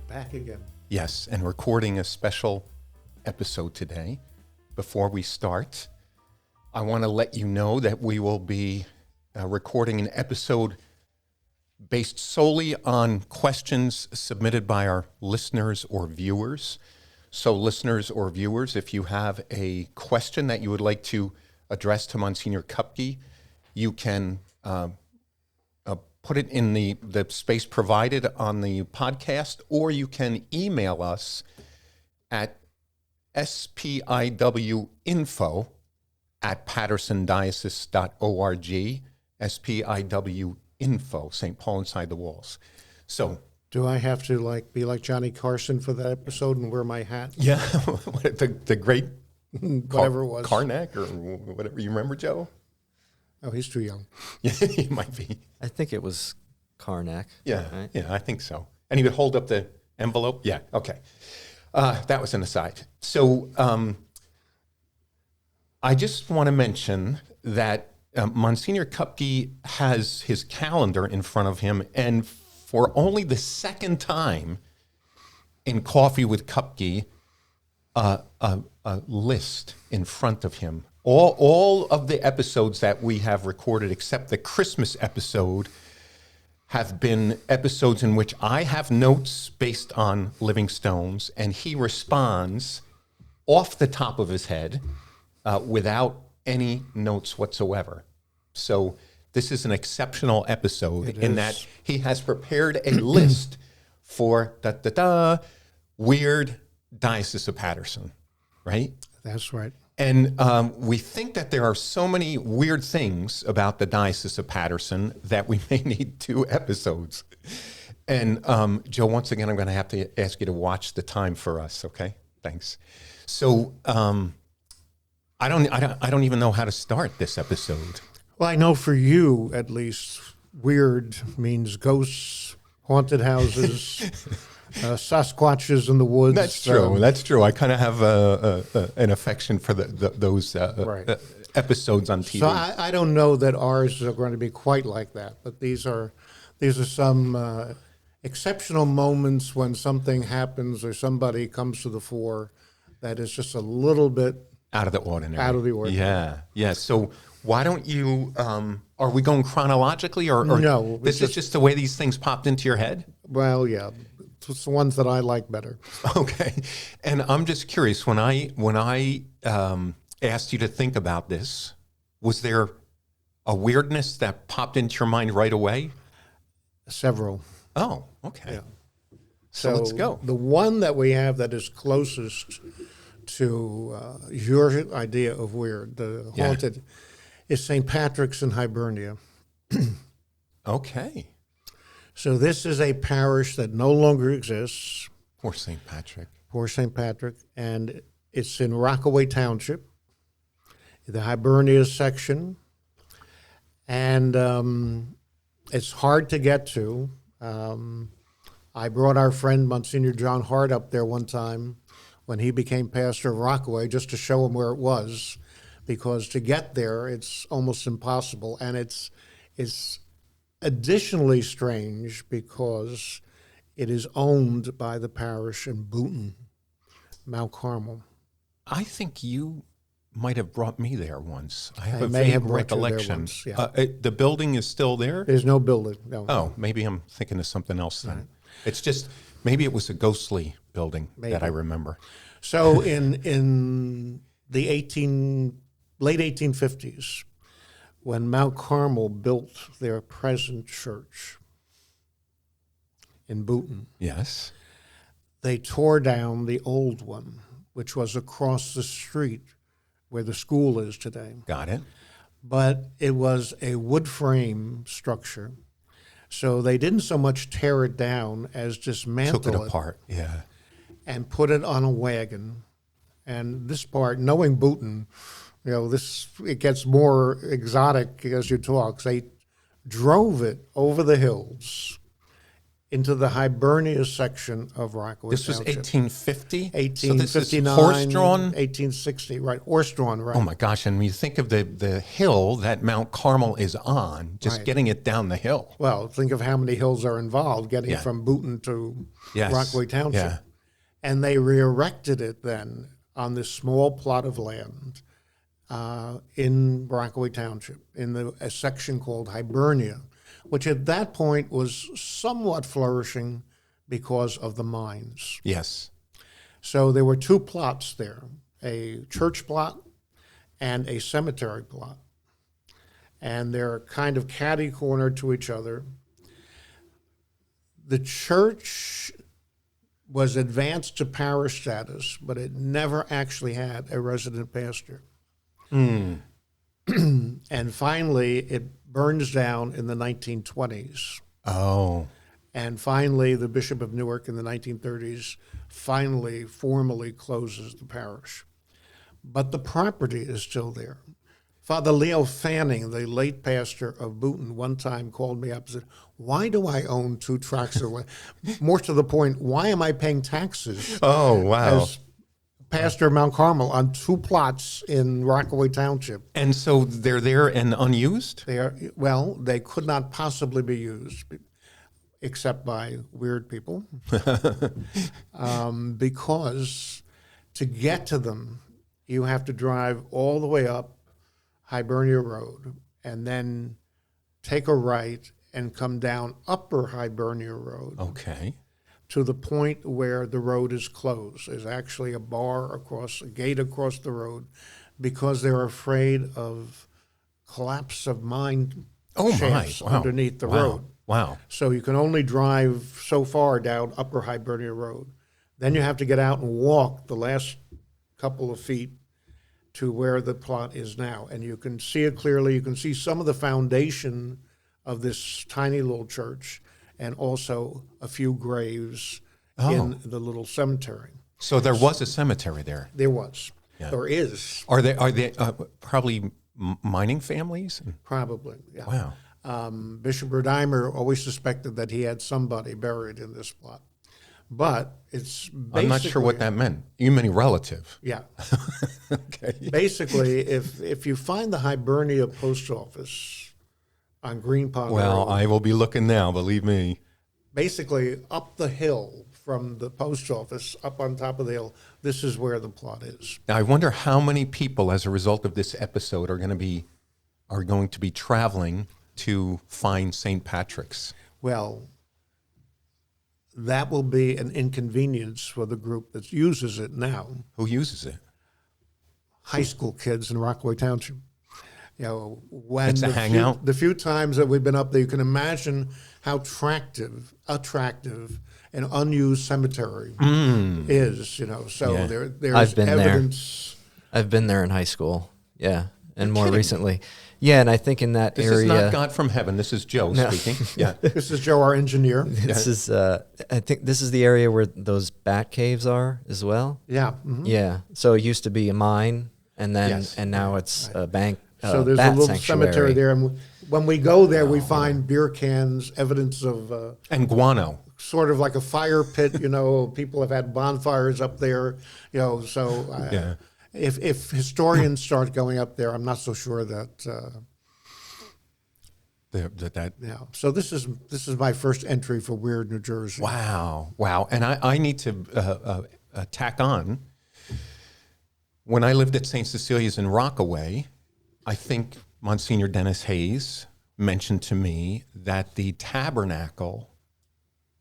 Back again. Yes, and recording a special episode today. Before we start, I want to let you know that we will be recording an episode based solely on questions submitted by our listeners or viewers. So listeners or viewers, if you have a question that you would like to address to Monsignor Kupke, you can put it in the space provided on the podcast, or you can email us at spiwinfo@patersondiocese.org, spiwinfo, St. Paul Inside the Walls. So, do I have to be like Johnny Carson for that episode and wear my hat? Yeah, the great whatever it was. Karnak or whatever. You remember, Joe? Oh, he's too young. Yeah, he might be. I think it was Karnak. Yeah, right? Yeah, I think so. And he would hold up the envelope? Yeah, okay. That was an aside. So I just want to mention that Monsignor Kupke has his calendar in front of him, and for only the second time in Coffee with Kupke, a list in front of him. All of the episodes that we have recorded, except the Christmas episode, have been episodes in which I have notes based on Living Stones, and he responds off the top of his head without any notes whatsoever. So this is an exceptional episode in that he has prepared a list for weird Diocese of Paterson, right? That's right. And we think that there are so many weird things about the Diocese of Paterson that we may need 2 episodes. And Joe, once again, I'm going to have to ask you to watch the time for us. Okay, thanks. So I don't even know how to start this episode. Well, I know for you, at least, weird means ghosts, haunted houses. Sasquatches in the woods. That's true. That's true. I kind of have an affection for those right. episodes on TV. So I don't know that ours are going to be quite like that, but these are some exceptional moments when something happens or somebody comes to the fore that is just a little bit out of the ordinary. Out of the ordinary. Yeah. So why don't you? Are we going chronologically, or no? This is just the way these things popped into your head. Well, yeah. It's the ones that I like better. Okay, and I'm just curious. When I asked you to think about this, was there a weirdness that popped into your mind right away? Several. Oh, okay. Yeah. So let's go. The one that we have that is closest to your idea of weird, the haunted, is St. Patrick's in Hibernia. Okay. So this is a parish that no longer exists. Poor St. Patrick. Poor St. Patrick. And it's in Rockaway Township, the Hibernia section. And it's hard to get to. I brought our friend Monsignor John Hart up there one time when he became pastor of Rockaway just to show him where it was, because to get there, it's almost impossible. And it's additionally strange because it is owned by the parish in Booton, Mount Carmel. I think you might have brought me there once. I have I a may vague have brought you there recollection. once, yeah. The building is still there? There's no building, no. Oh, maybe I'm thinking of something else then. Right. It's just, maybe it was a ghostly building that I remember. So in the late 1850s, when Mount Carmel built their present church in Booton, Yes. they tore down the old one, which was across the street where the school is today. Got it. But it was a wood frame structure. So they didn't so much tear it down as dismantle Took it apart, yeah. and put it on a wagon. And this part, knowing Booton, it gets more exotic as you talk. They drove it over the hills into the Hibernia section of Rockaway This was Township. 1850? 1859, So this is horse-drawn? 1860, right, horse-drawn, right. Oh my gosh, and when you think of the hill that Mount Carmel is on, just Right. getting it down the hill. Well, think of how many hills are involved getting Yeah. from Boonton to Yes. Rockaway Township. Yeah. And they re-erected it then on this small plot of land in Rockaway Township, in a section called Hibernia, which at that point was somewhat flourishing because of the mines. Yes. So there were two plots there, a church plot and a cemetery plot. And they're kind of catty-cornered to each other. The church was advanced to parish status, but it never actually had a resident pastor. And finally, it burns down in the 1920s. Oh. And finally, the Bishop of Newark in the 1930s finally formally closes the parish. But the property is still there. Father Leo Fanning, the late pastor of Boonton, one time called me up and said, "Why do I own 2 tracts of land?" More to the point, why am I paying taxes Oh, wow. as pastor of Mount Carmel on 2 plots in Rockaway Township? And so they're there and unused? They could not possibly be used except by weird people because to get to them, you have to drive all the way up Hibernia Road and then take a right and come down Upper Hibernia Road Okay. to the point where the road is closed. There's actually a gate across the road because they're afraid of collapse of mine Oh, shafts my. Wow. underneath the Wow. road. Wow. So you can only drive so far down Upper Hibernia Road. Then you have to get out and walk the last couple of feet to where the plot is now. And you can see it clearly. You can see some of the foundation of this tiny little church and also a few graves in the little cemetery. So there was a cemetery there. There was. Or is, Are they probably mining families? probably. Yeah. Wow. Bishop Rodimer always suspected that he had somebody buried in this plot. But it's basically... I'm not sure what that meant. You mean a relative? Yeah. Okay. Basically, if you find the Hibernia post office on Green Pond Well, Road, I will be looking now, believe me. basically up the hill from the post office, up on top of the hill, this is where the plot is. Now, I wonder how many people, as a result of this episode, are going to be traveling to find St. Patrick's. Well, that will be an inconvenience for the group that uses it now. Who uses it? High school kids in Rockaway Township. You know, when It's a hangout? the few times that we've been up there, you can imagine how attractive, an unused cemetery is. You know, so Yeah. there's I've been there. evidence. I've been there in high school. Yeah. And more recently. Yeah, and I think in that This area. is not God from heaven. This is Joe speaking. Yeah. This is Joe, our engineer. This is I think this is the area where those bat caves are as well. Yeah. Mhm. Yeah. So it used to be a mine and then Yes. and now it's a bank So there's a bat little sanctuary. cemetery there, and when we go there, we find beer cans, evidence of And guano. sort of like a fire pit. You know, people have had bonfires up there. You know, so Yeah. if historians start going up there, I'm not so sure that. That Yeah. So this is my first entry for Weird New Jersey. Wow. And I need to tack on. When I lived at St. Cecilia's in Rockaway, I think Monsignor Dennis Hayes mentioned to me that the tabernacle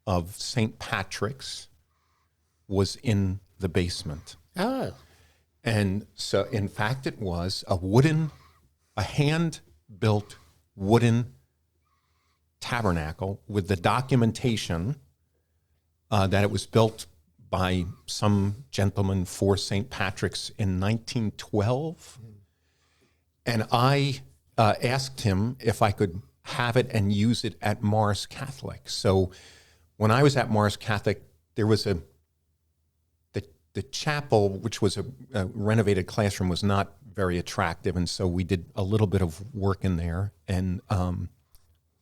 of St. Patrick's was in the basement. Ah. And so, in fact, it was a hand-built wooden tabernacle with the documentation that it was built by some gentleman for St. Patrick's in 1912. And I asked him if I could have it and use it at Morris Catholic. So when I was at Morris Catholic, there was the chapel, which was a renovated classroom, was not very attractive. And so we did a little bit of work in there and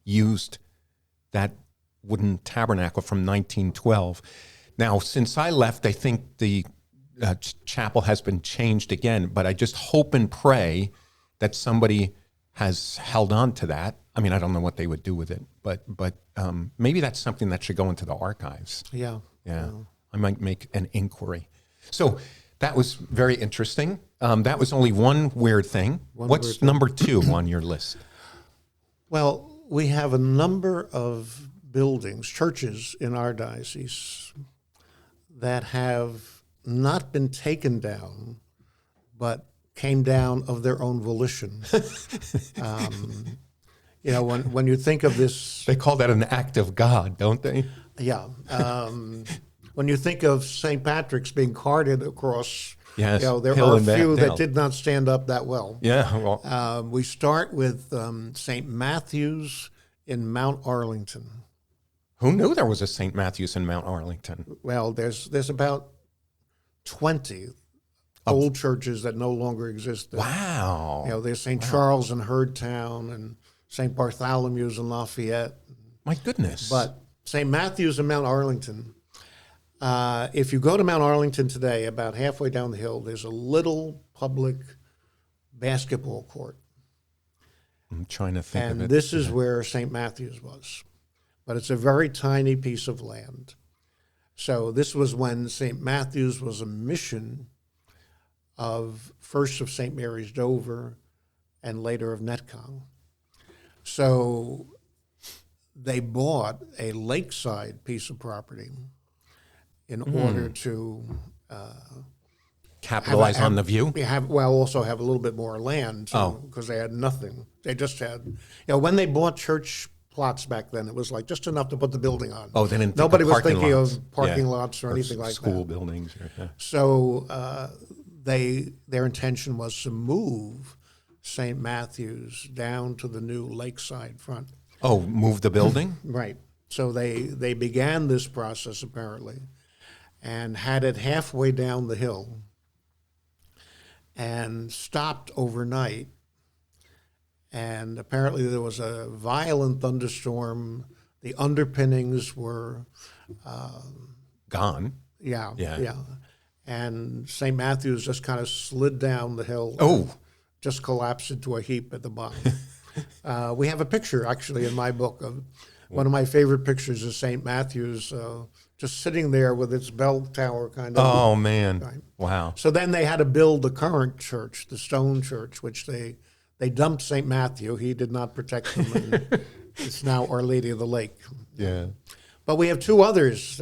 used that wooden tabernacle from 1912. Now, since I left, I think the chapel has been changed again, but I just hope and pray that somebody has held on to that. I mean, I don't know what they would do with it, but maybe that's something that should go into the archives. Yeah. Yeah. I might make an inquiry. So that was very interesting. That was only one weird thing. What's number 2 on your list? Well, we have a number of buildings, churches in our diocese that have not been taken down, but came down of their own volition. When you think of this... They call that an act of God, don't they? Yeah. When you think of St. Patrick's being carted across, yes, there are a few that did not stand up that well. Yeah. Well, we start with St. Matthew's in Mount Arlington. Who knew there was a St. Matthew's in Mount Arlington? Well, there's about 20 old churches that no longer exist there. Wow. There's St. Charles in Herdtown and St. Bartholomew's in Lafayette. My goodness. But St. Matthew's in Mount Arlington, if you go to Mount Arlington today, about halfway down the hill, there's a little public basketball court. I'm trying to think of it. And this is where St. Matthew's was. But it's a very tiny piece of land. So this was when St. Matthew's was a mission of first of St. Mary's Dover and later of Netcong. So they bought a lakeside piece of property in order to capitalize on the view. Also have a little bit more land because they had nothing. They just had, when they bought church plots back then, it was like just enough to put the building on. Oh, they didn't. Nobody was thinking lots. of parking lots or anything like that. School buildings. So their intention was to move St. Matthew's down to the new lakeside front. Oh, move the building? Right. So they began this process apparently and had it halfway down the hill and stopped overnight. And apparently there was a violent thunderstorm. The underpinnings were gone. Yeah. And St. Matthew's just kind of slid down the hill. Oh. Just collapsed into a heap at the bottom. We have a picture, actually, in my book of one of my favorite pictures of St. Matthew's just sitting there with its bell tower kind of. Oh, man. Right. Wow. So then they had to build the current church, the stone church, which they dumped St. Matthew. He did not protect them. And it's now Our Lady of the Lake. Yeah. But we have three others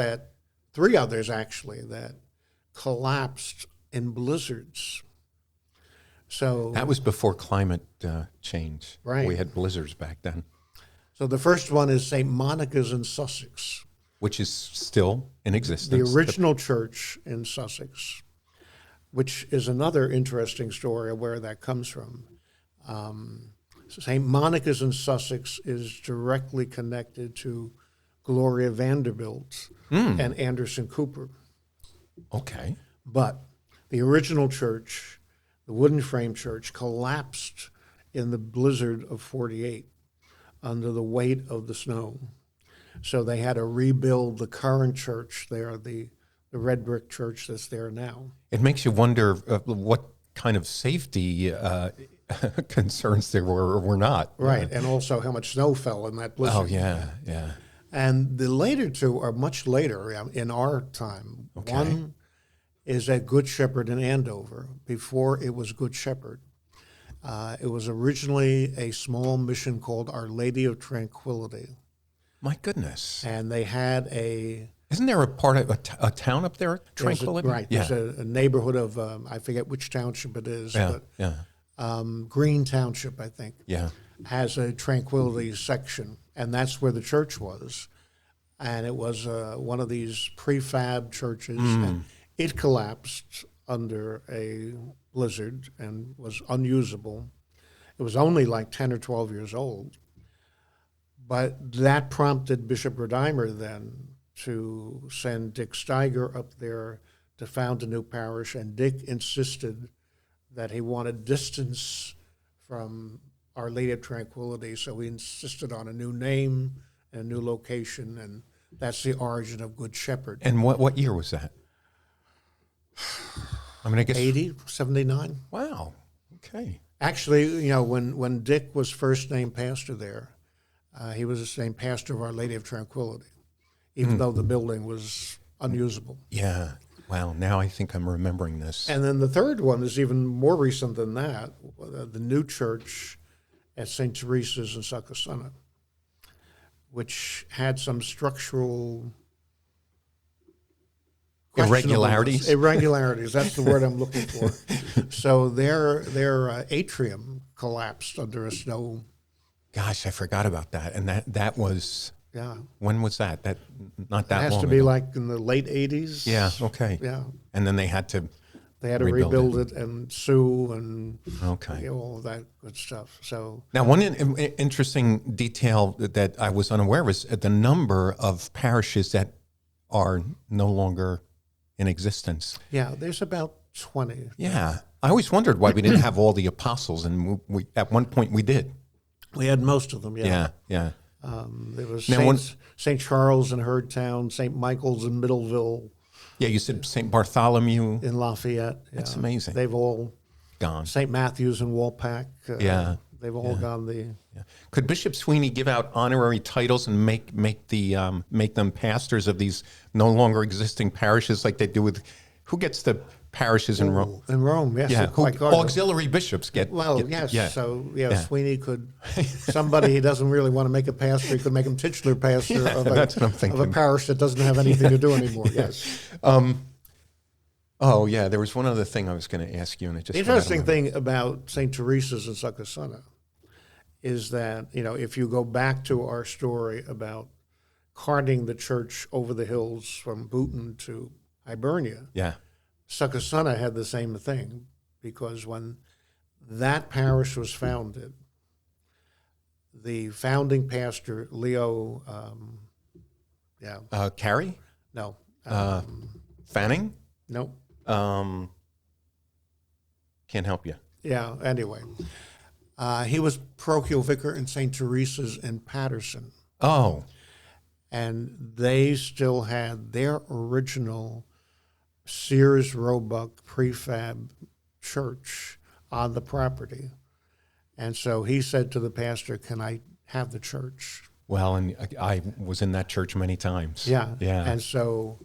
actually, that collapsed in blizzards. So that was before climate change. Right. We had blizzards back then. So the first one is St. Monica's in Sussex, which is still in existence. The original church in Sussex, which is another interesting story of where that comes from. St. Monica's in Sussex is directly connected to Gloria Vanderbilt and Anderson Cooper. Okay. But the original church, the wooden frame church, collapsed in the blizzard of 48 under the weight of the snow. So they had to rebuild the current church there, the red brick church that's there now. It makes you wonder what kind of safety concerns there were or were not. Right, and also how much snow fell in that blizzard. Oh, yeah. And the later two are much later in our time. Okay. One is at Good Shepherd in Andover, before it was Good Shepherd. It was originally a small mission called Our Lady of Tranquility. My goodness. And they had Isn't there a part of a town up there, Tranquility? Right. Yeah. There's a neighborhood of, I forget which township it is, Green Township, I think, has a Tranquility section. And that's where the church was. And it was one of these prefab churches. And it collapsed under a blizzard and was unusable. It was only like 10 or 12 years old. But that prompted Bishop Rodimer then to send Dick Steiger up there to found a new parish, and Dick insisted that he wanted distance from Our Lady of Tranquility, so he insisted on a new name in a new location, and that's the origin of Good Shepherd. And what year was that? I mean, I guess 80, 79. Wow. Okay. Actually, when Dick was first named pastor there, he was named pastor of Our Lady of Tranquility, even though the building was unusable. Yeah. Wow. Now I think I'm remembering this. And then the third one is even more recent than that, the new church at St. Teresa's in Succothsona, which had some structural Irregularities? Irregularities, that's the word I'm looking for. So their atrium collapsed under a snow. Gosh, I forgot about that. And that was, Yeah. when was that? That not that It has long to be ago. like in the late 80s. Yeah, okay. Yeah. And then they had to They had to rebuild it and sue and Okay. all of that good stuff. So Now, one interesting detail that I was unaware of is the number of parishes that are no longer in existence. yeah, there's about 20. Yeah. I always wondered why we didn't have all the apostles, and we at one point we did. We had most of them, yeah. Yeah. There was Now, St. Charles in Herdtown, St. Michael's in Middleville, Yeah, you said St. Bartholomew. in Lafayette. Yeah. That's amazing. They've all, Gone. St. Matthew's in Walpack. Yeah. They've all gone the, Yeah. Could Bishop Sweeney give out honorary titles and make them pastors of these no longer existing parishes like they do with who gets the parishes in Rome? in Rome, yes. Yeah, quite cardinal. auxiliary bishops get. Well, get- yes. yeah. So, Yeah. Sweeney could, somebody he doesn't really want to make a pastor, he could make him titular pastor Yeah, of, that's what I'm of a thinking. parish that doesn't have anything to do anymore. Yes. Oh yeah, there was one other thing I was going to ask you, and it just The interesting thing about St. Teresa's in Succothsona is that, if you go back to our story about carting the church over the hills from Booton to Hibernia, Yeah. Succothsona had the same thing, because when that parish was founded, the founding pastor, Leo, Carrie, no, Fanning, no, can't help you. yeah, anyway. He was parochial vicar in St. Teresa's in Paterson, Oh, and they still had their original Sears Roebuck prefab church on the property. And so he said to the pastor, "Can I have the church?" well, and I was in that church many times. Yeah. Yeah. And so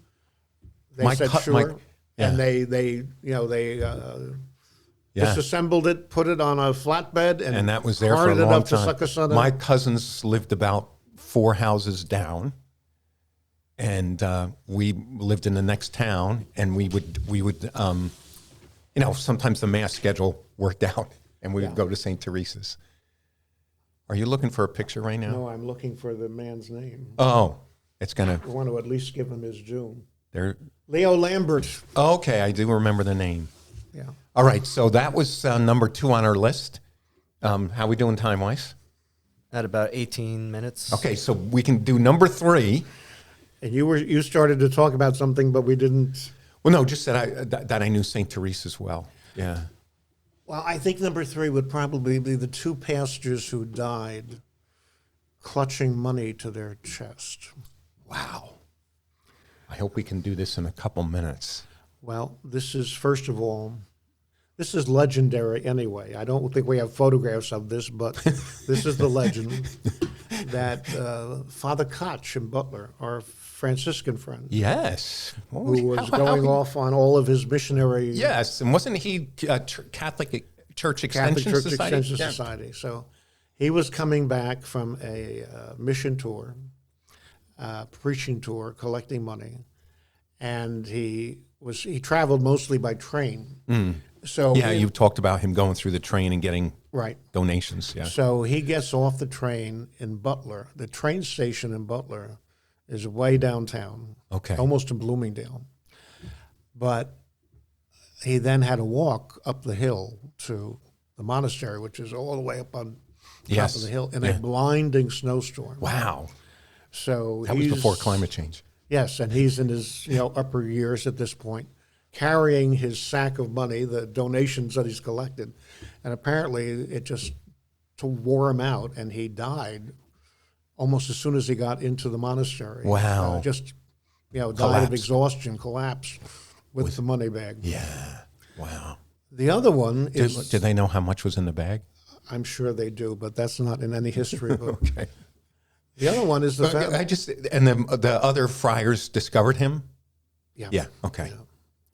they My said cu- sure. my- yeah. And they Yeah. disassembled it, put it on a flatbed, And that was there for a carted it long up to time. Succothsona. My cousins lived about 4 houses down, and we lived in the next town. And we would sometimes the mass schedule worked out, and we would go to St. Teresa's. Are you looking for a picture right now? No, I'm looking for the man's name. Oh, it's gonna. I want to at least give him his due. There. Leo Lambert. Okay, I do remember the name. Yeah. All right, so that was number 2 on our list. How we doing time wise? At about 18 minutes. Okay, so we can do number 3. And you started to talk about something, but we didn't. Well, no, just that I knew St. Teresa's well. Yeah. Well, I think number 3 would probably be the 2 pastors who died clutching money to their chest. Wow. I hope we can do this in a couple minutes. Well, this is, first of all, this is legendary anyway. I don't think we have photographs of this, but this is the legend that Father Koch in Butler, our Franciscan friend, Yes. who was going off on all of his missionary Yes, and wasn't he Catholic Church Extension Catholic Church Society? Extension Yeah. Society. So he was coming back from a mission tour, preaching tour, collecting money, and he traveled mostly by train. So Yeah, you talked about him going through the train and getting right. donations. Yeah. So he gets off the train in Butler. The train station in Butler is way downtown, Okay. almost in Bloomingdale. But he then had to walk up the hill to the monastery, which is all the way up on top Yes. of the hill in Yeah. a blinding snowstorm. Wow. So That was he's before climate change. Yes, and he's in his upper years at this point, carrying his sack of money, the donations that he's collected, and apparently it just wore him out, and he died almost as soon as he got into the monastery. Wow. Just, died of Collapsed. exhaustion, collapsed with the money bag. Yeah. Wow. The other one is, Did they know how much was in the bag? I'm sure they do, but that's not in any history book. Okay. The other one is the fact. And the other friars discovered him? Yeah. Yeah. Okay. Yeah.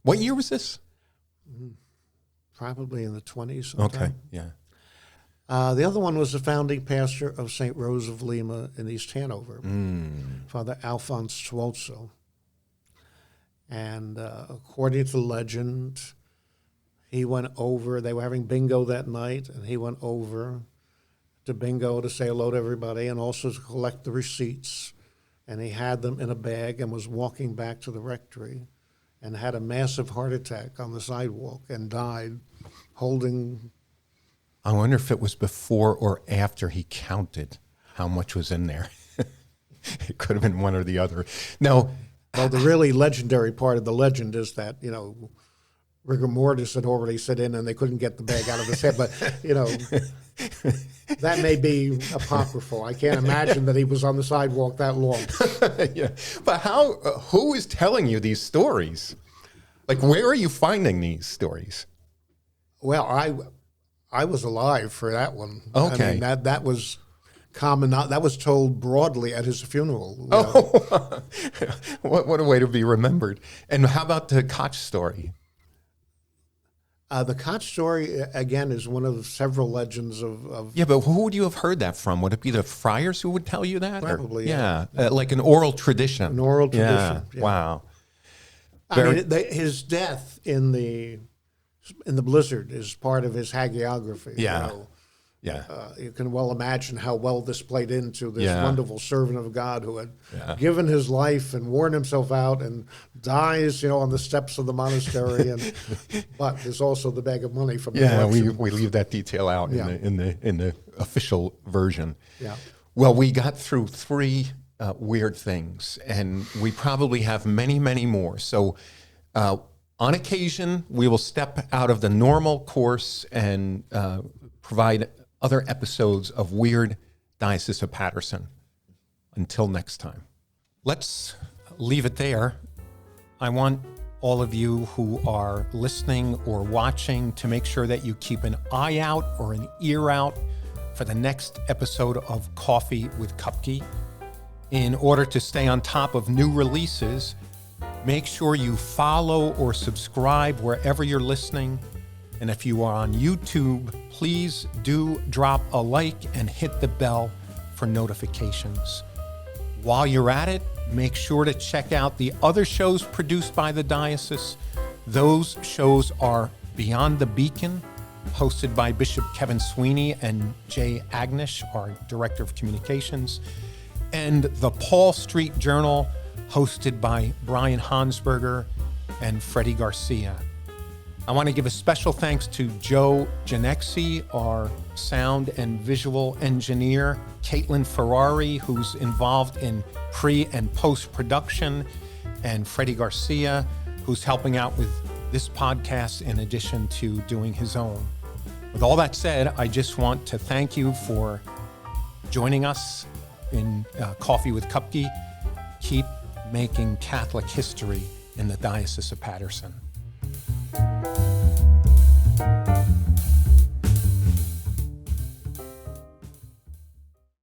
What year was this? Probably in the 20s. Okay. sometime. Yeah. The other one was the founding pastor of St. Rose of Lima in East Hanover, Father Alphonse Suozo. And according to legend, he went over, they were having bingo that night, and he went over to bingo to say hello to everybody and also to collect the receipts. And he had them in a bag and was walking back to the rectory and had a massive heart attack on the sidewalk and died holding. I wonder if it was before or after he counted how much was in there. It could have been one or the other. No. Well, the really legendary part of the legend is that, rigor mortis had already set in and they couldn't get the bag out of his head. But, that may be apocryphal. I can't imagine that he was on the sidewalk that long. Yeah. But who is telling you these stories? Like, where are you finding these stories? Well, I was alive for that one. Okay. I mean, that was common. That was told broadly at his funeral. Oh, what a way to be remembered. And how about the Koch story? The Koch story, again, is one of several legends of Yeah, but who would you have heard that from? Would it be the friars who would tell you that? Probably, yeah. Like an oral tradition. an oral tradition. Yeah. Wow. I mean, his death in the blizzard is part of his hagiography. Yeah. Yeah. You can well imagine how well this played into this Yeah. wonderful servant of God who had given his life and worn himself out and dies, on the steps of the monastery. But there's also the bag of money from the Yeah, election. we leave that detail out in the official version. Yeah. Well, we got through three weird things, and we probably have many, many more. So, on occasion, we will step out of the normal course and provide other episodes of Weird Diocese of Paterson. Until next time. Let's leave it there. I want all of you who are listening or watching to make sure that you keep an eye out or an ear out for the next episode of Coffee with Kupke. In order to stay on top of new releases, make sure you follow or subscribe wherever you're listening. And if you are on YouTube, please do drop a like and hit the bell for notifications. While you're at it, make sure to check out the other shows produced by the diocese. Those shows are Beyond the Beacon, hosted by Bishop Kevin Sweeney and Jay Agnish, our Director of Communications, and the Paul Street Journal, hosted by Brian Hansberger and Freddie Garcia. I want to give a special thanks to Joe Ginexi, our sound and visual engineer, Caitlin Ferrari, who's involved in pre- and post-production, and Freddie Garcia, who's helping out with this podcast in addition to doing his own. With all that said, I just want to thank you for joining us in Coffee with Kupke. Keep making Catholic history in the Diocese of Paterson.